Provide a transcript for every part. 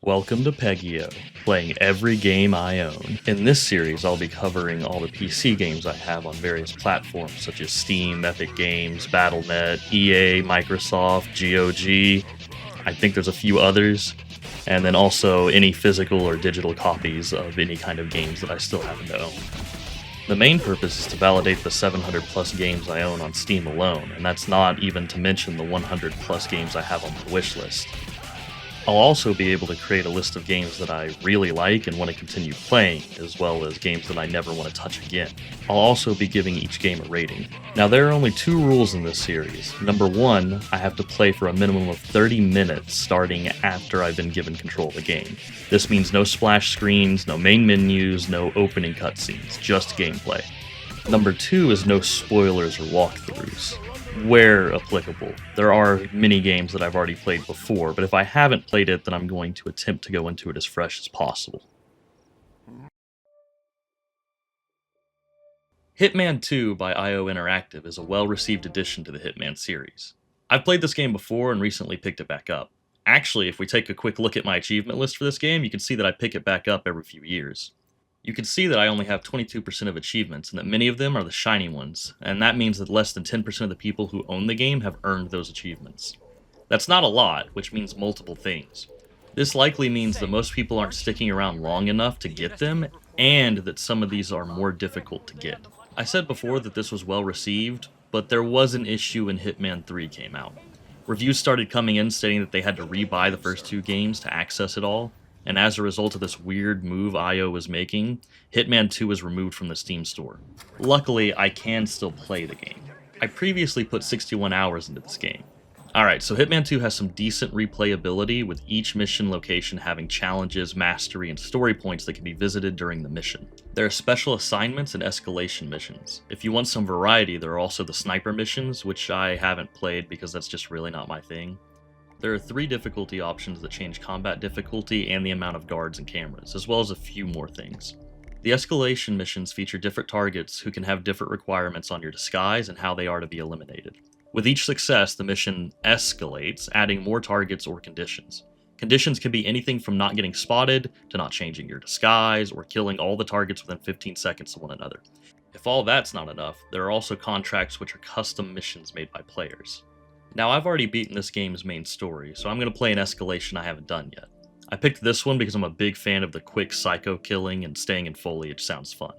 Welcome to PEGIO, playing every game I own. In this series, I'll be covering all the PC games I have on various platforms such as Steam, Epic Games, Battle.net, EA, Microsoft, GOG. I think there's a few others, and then also any physical or digital copies of any kind of games that I still happen to own. The main purpose is to validate the 700 plus games I own on Steam alone, and that's not even to mention the 100 plus games I have on my wish list. I'll also be able to create a list of games that I really like and want to continue playing, as well as games that I never want to touch again. I'll also be giving each game a rating. Now, there are only two rules in this series. Number one, I have to play for a minimum of 30 minutes starting after I've been given control of the game. This means no splash screens, no main menus, no opening cutscenes, just gameplay. Number two is no spoilers or walkthroughs, where applicable. There are many games that I've already played before, but if I haven't played it, then I'm going to attempt to go into it as fresh as possible. Hitman 2 by IO Interactive is a well-received addition to the Hitman series. I've played this game before and recently picked it back up. Actually, if we take a quick look at my achievement list for this game, you can see that I pick it back up every few years. You can see that I only have 22% of achievements, and that many of them are the shiny ones, and that means that less than 10% of the people who own the game have earned those achievements. That's not a lot, which means multiple things. This likely means that most people aren't sticking around long enough to get them, and that some of these are more difficult to get. I said before that this was well received, but there was an issue when Hitman 3 came out. Reviews started coming in stating that they had to rebuy the first two games to access it all, and as a result of this weird move IO was making, Hitman 2 was removed from the Steam store. Luckily, I can still play the game. I previously put 61 hours into this game. Alright, so Hitman 2 has some decent replayability, with each mission location having challenges, mastery, and story points that can be visited during the mission. There are special assignments and escalation missions. If you want some variety, there are also the sniper missions, which I haven't played because that's just really not my thing. There are 3 difficulty options that change combat difficulty and the amount of guards and cameras, as well as a few more things. The escalation missions feature different targets who can have different requirements on your disguise and how they are to be eliminated. With each success, the mission escalates, adding more targets or conditions. Conditions can be anything from not getting spotted, to not changing your disguise, or killing all the targets within 15 seconds of one another. If all that's not enough, there are also contracts which are custom missions made by players. Now, I've already beaten this game's main story, so I'm going to play an escalation I haven't done yet. I picked this one because I'm a big fan of the quick psycho killing, and staying in foliage sounds fun.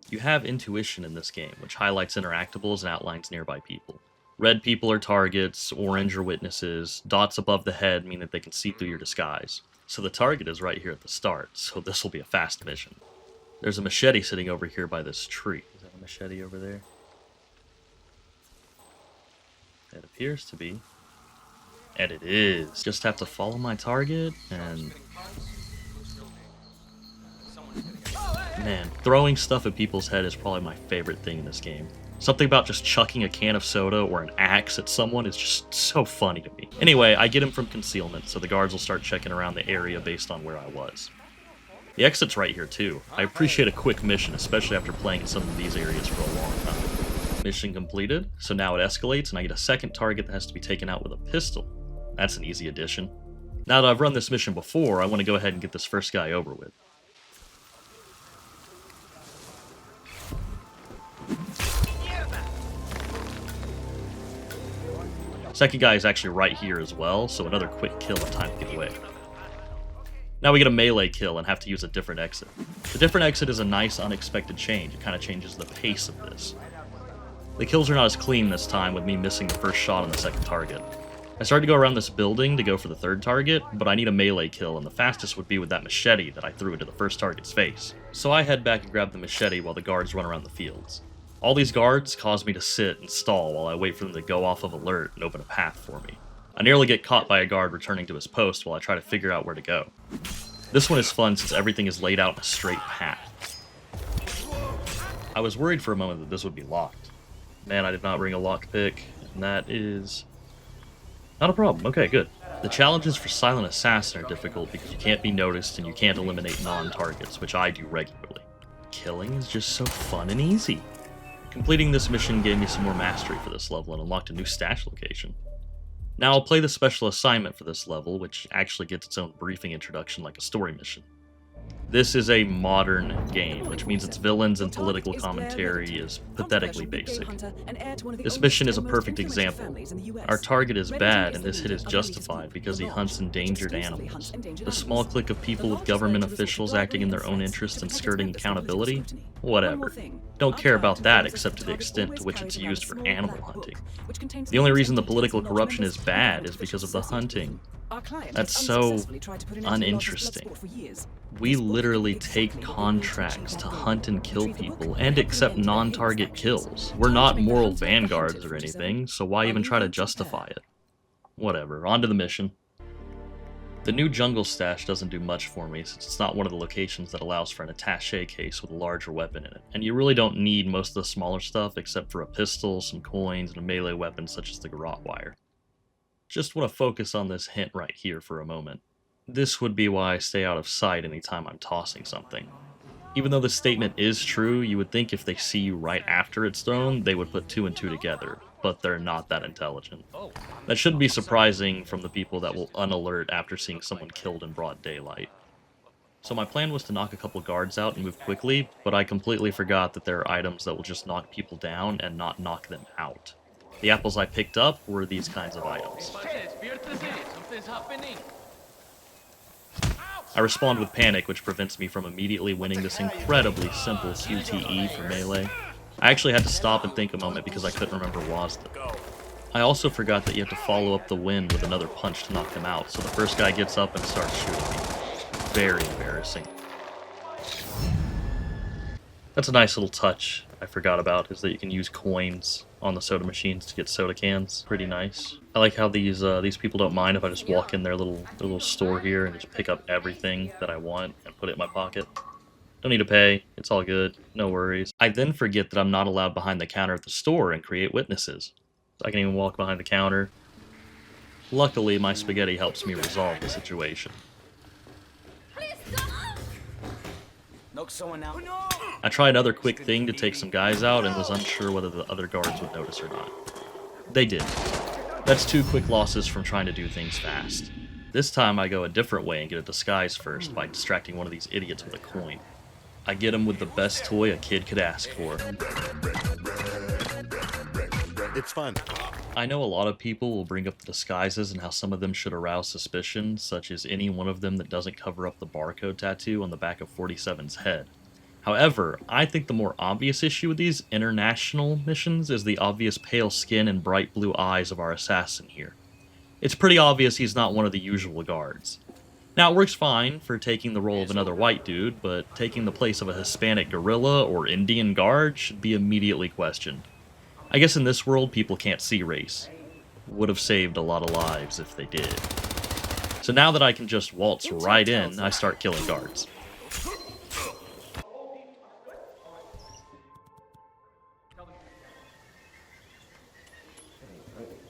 You have intuition in this game, which highlights interactables and outlines nearby people. Red people are targets, orange are witnesses, dots above the head mean that they can see through your disguise. So the target is right here at the start, so this will be a fast mission. There's a machete sitting over here by this tree. Is that a machete over there? It appears to be. And it is. Just have to follow my target, and... Man, throwing stuff at people's head is probably my favorite thing in this game. Something about just chucking a can of soda or an axe at someone is just so funny to me. Anyway, I get him from concealment, so the guards will start checking around the area based on where I was. The exit's right here too. I appreciate a quick mission, especially after playing in some of these areas for a long time. Mission completed, so now it escalates and I get a second target that has to be taken out with a pistol. That's an easy addition. Now that I've run this mission before, I want to go ahead and get this first guy over with. Second guy is actually right here as well, so another quick kill and time to get away. Now we get a melee kill and have to use a different exit. The different exit is a nice unexpected change. It kind of changes the pace of this. The kills are not as clean this time, with me missing the first shot on the second target. I started to go around this building to go for the third target, but I need a melee kill, and the fastest would be with that machete that I threw into the first target's face. So I head back and grab the machete while the guards run around the fields. All these guards cause me to sit and stall while I wait for them to go off of alert and open a path for me. I nearly get caught by a guard returning to his post while I try to figure out where to go. This one is fun since everything is laid out in a straight path. I was worried for a moment that this would be locked. Man, I did not bring a lockpick, and that is not a problem. Okay, good. The challenges for Silent Assassin are difficult because you can't be noticed and you can't eliminate non-targets, which I do regularly. Killing is just so fun and easy. Completing this mission gave me some more mastery for this level and unlocked a new stash location. Now I'll play the special assignment for this level, which actually gets its own briefing introduction like a story mission. This is a modern game, which means its villains and political commentary is pathetically basic. This mission is a perfect example. Our target is bad, and this hit is justified because he hunts endangered animals. The small clique of people with government officials acting in their own interests and skirting accountability? Whatever. Don't care about that except to the extent to which it's used for animal hunting. The only reason the political corruption is bad is because of the hunting. That's so uninteresting. We literally take contracts to hunt and kill people and accept non-target kills. We're not moral vanguards or anything, so why even try to justify it? Whatever, on to the mission. The new jungle stash doesn't do much for me since it's not one of the locations that allows for an attaché case with a larger weapon in it, and you really don't need most of the smaller stuff except for a pistol, some coins, and a melee weapon such as the garrote wire. Just want to focus on this hint right here for a moment. This would be why I stay out of sight anytime I'm tossing something. Even though this statement is true, you would think if they see you right after it's thrown, they would put two and two together, but they're not that intelligent. That shouldn't be surprising from the people that will unalert after seeing someone killed in broad daylight. So my plan was to knock a couple guards out and move quickly, but I completely forgot that there are items that will just knock people down and not knock them out. The apples I picked up were these kinds of items. I respond with panic, which prevents me from immediately winning this incredibly simple QTE for melee. I actually had to stop and think a moment because I couldn't remember WASD. I also forgot that you have to follow up the win with another punch to knock them out, so the first guy gets up and starts shooting me. Very embarrassing. That's a nice little touch I forgot about, is that you can use coins on the soda machines to get soda cans. Pretty nice. I like how these people don't mind if I just walk in their little store here and just pick up everything that I want and put it in my pocket. Don't need to pay. It's all good. No worries. I then forget that I'm not allowed behind the counter at the store and create witnesses. I can even walk behind the counter. Luckily, my spaghetti helps me resolve the situation. I tried another quick thing to take some guys out and was unsure whether the other guards would notice or not. They did. That's 2 quick losses from trying to do things fast. This time I go a different way and get a disguise first by distracting one of these idiots with a coin. I get him with the best toy a kid could ask for. It's fun. I know a lot of people will bring up the disguises and how some of them should arouse suspicion, such as any one of them that doesn't cover up the barcode tattoo on the back of 47's head. However, I think the more obvious issue with these international missions is the obvious pale skin and bright blue eyes of our assassin here. It's pretty obvious he's not one of the usual guards. Now, it works fine for taking the role of another white dude, but taking the place of a Hispanic gorilla or Indian guard should be immediately questioned. I guess in this world, people can't see race. Would have saved a lot of lives if they did. So now that I can just waltz right in, I start killing guards.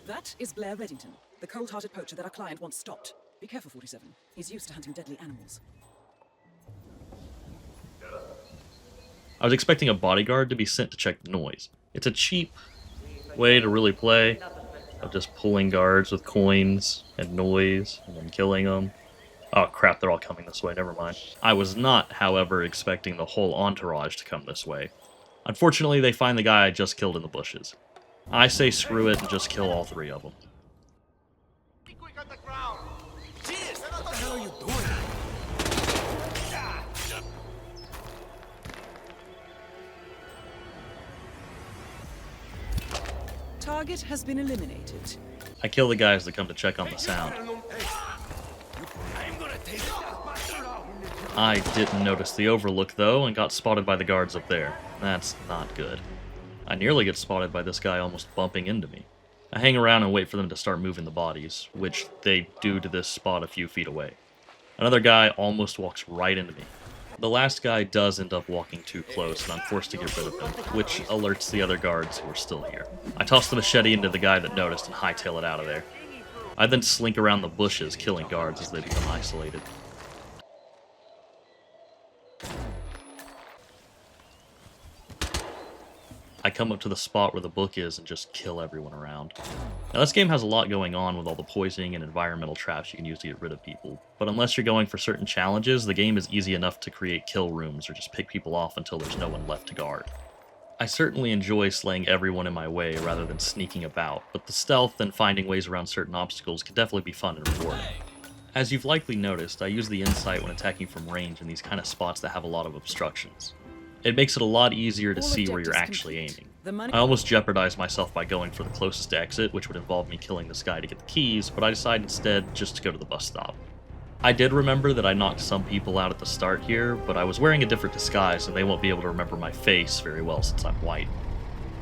That is Blair Reddington, the cold-hearted poacher that our client wants stopped. Be careful, 47. He's used to hunting deadly animals. I was expecting a bodyguard to be sent to check the noise. It's a cheap way to really play, of just pulling guards with coins and noise and then killing them. Oh crap, they're all coming this way, never mind. I was not, however, expecting the whole entourage to come this way. Unfortunately, they find the guy I just killed in the bushes. I say screw it and just kill all 3 of them. Be quick on the ground. Jeez, what the hell are you doing? Target has been eliminated. I kill the guys that come to check on the sound. I didn't notice the overlook though and got spotted by the guards up there. That's not good. I nearly get spotted by this guy almost bumping into me. I hang around and wait for them to start moving the bodies, which they do to this spot a few feet away. Another guy almost walks right into me. The last guy does end up walking too close, and I'm forced to get rid of him, which alerts the other guards who are still here. I toss the machete into the guy that noticed and hightail it out of there. I then slink around the bushes, killing guards as they become isolated. I come up to the spot where the book is and just kill everyone around. Now this game has a lot going on with all the poisoning and environmental traps you can use to get rid of people, but unless you're going for certain challenges, the game is easy enough to create kill rooms or just pick people off until there's no one left to guard. I certainly enjoy slaying everyone in my way rather than sneaking about, but the stealth and finding ways around certain obstacles can definitely be fun and rewarding. As you've likely noticed, I use the insight when attacking from range in these kind of spots that have a lot of obstructions. It makes it a lot easier to see where you're actually aiming. I almost jeopardized myself by going for the closest exit, which would involve me killing this guy to get the keys, but I decided instead just to go to the bus stop. I did remember that I knocked some people out at the start here, but I was wearing a different disguise and they won't be able to remember my face very well since I'm white.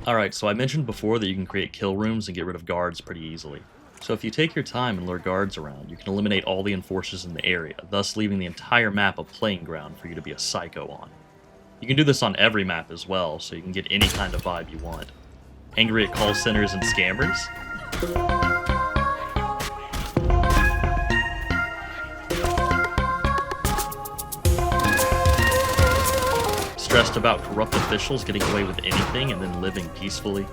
Alright, so I mentioned before that you can create kill rooms and get rid of guards pretty easily. So if you take your time and lure guards around, you can eliminate all the enforcers in the area, thus leaving the entire map a playing ground for you to be a psycho on. You can do this on every map as well, so you can get any kind of vibe you want. Angry at call centers and scammers? Stressed about corrupt officials getting away with anything and then living peacefully?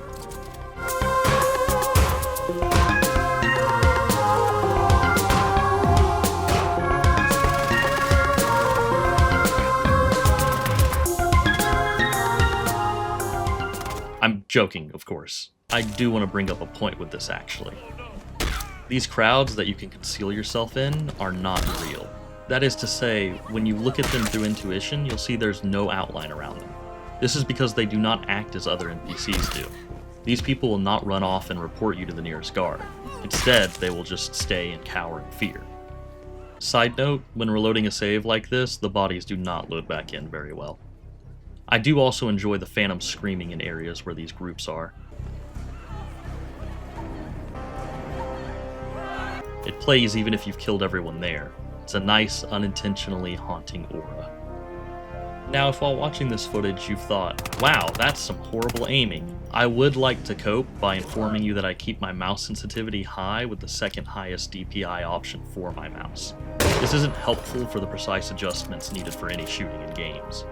I'm joking, of course. I do want to bring up a point with this, actually. These crowds that you can conceal yourself in are not real. That is to say, when you look at them through intuition, you'll see there's no outline around them. This is because they do not act as other NPCs do. These people will not run off and report you to the nearest guard. Instead, they will just stay and cower in fear. Side note, when reloading a save like this, the bodies do not load back in very well. I do also enjoy the phantom screaming in areas where these groups are. It plays even if you've killed everyone there. It's a nice, unintentionally haunting aura. Now, if while watching this footage you've thought, wow, that's some horrible aiming, I would like to cope by informing you that I keep my mouse sensitivity high with the second highest DPI option for my mouse. This isn't helpful for the precise adjustments needed for any shooting in games.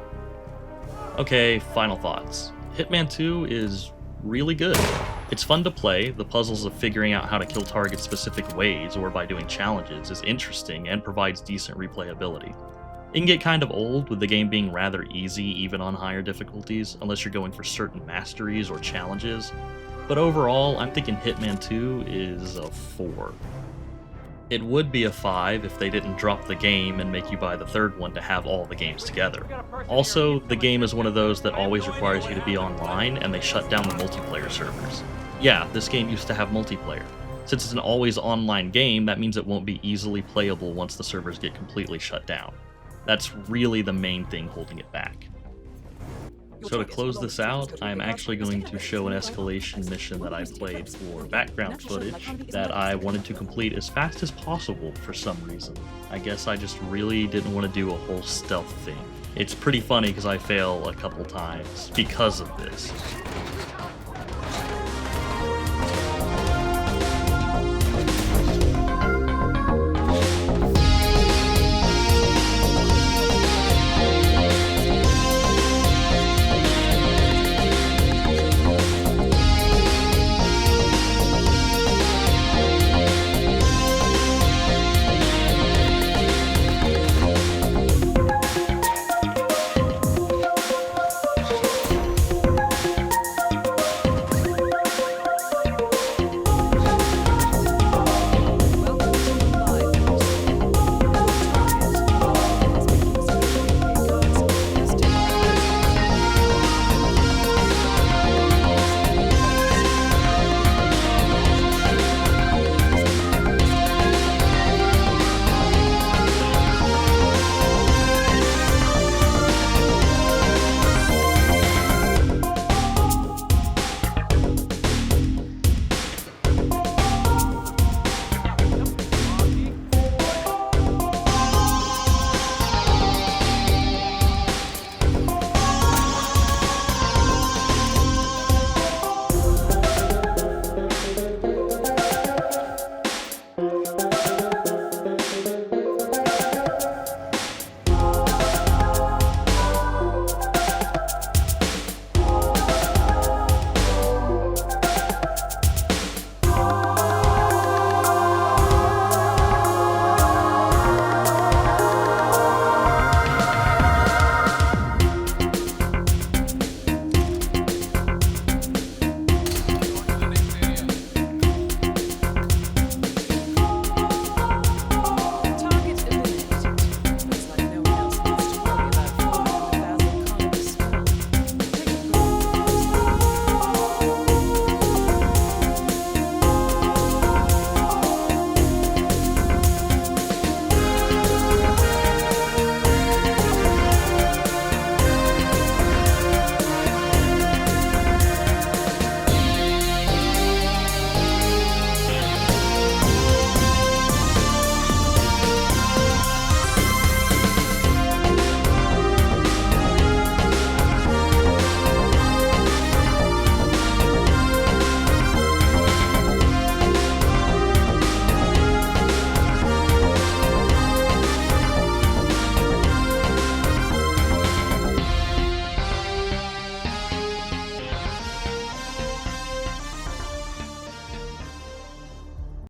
Okay, final thoughts. Hitman 2 is really good. It's fun to play, the puzzles of figuring out how to kill targets specific ways or by doing challenges is interesting and provides decent replayability. It can get kind of old with the game being rather easy even on higher difficulties, unless you're going for certain masteries or challenges, but overall I'm thinking Hitman 2 is a 4. It would be a 5 if they didn't drop the game and make you buy the third one to have all the games together. Also, the game is one of those that always requires you to be online, and they shut down the multiplayer servers. Yeah, this game used to have multiplayer. Since it's an always online game, that means it won't be easily playable once the servers get completely shut down. That's really the main thing holding it back. So to close this out, I am actually going to show an escalation mission that I played for background footage that I wanted to complete as fast as possible for some reason. I guess I just really didn't want to do a whole stealth thing. It's pretty funny because I fail a couple times because of this.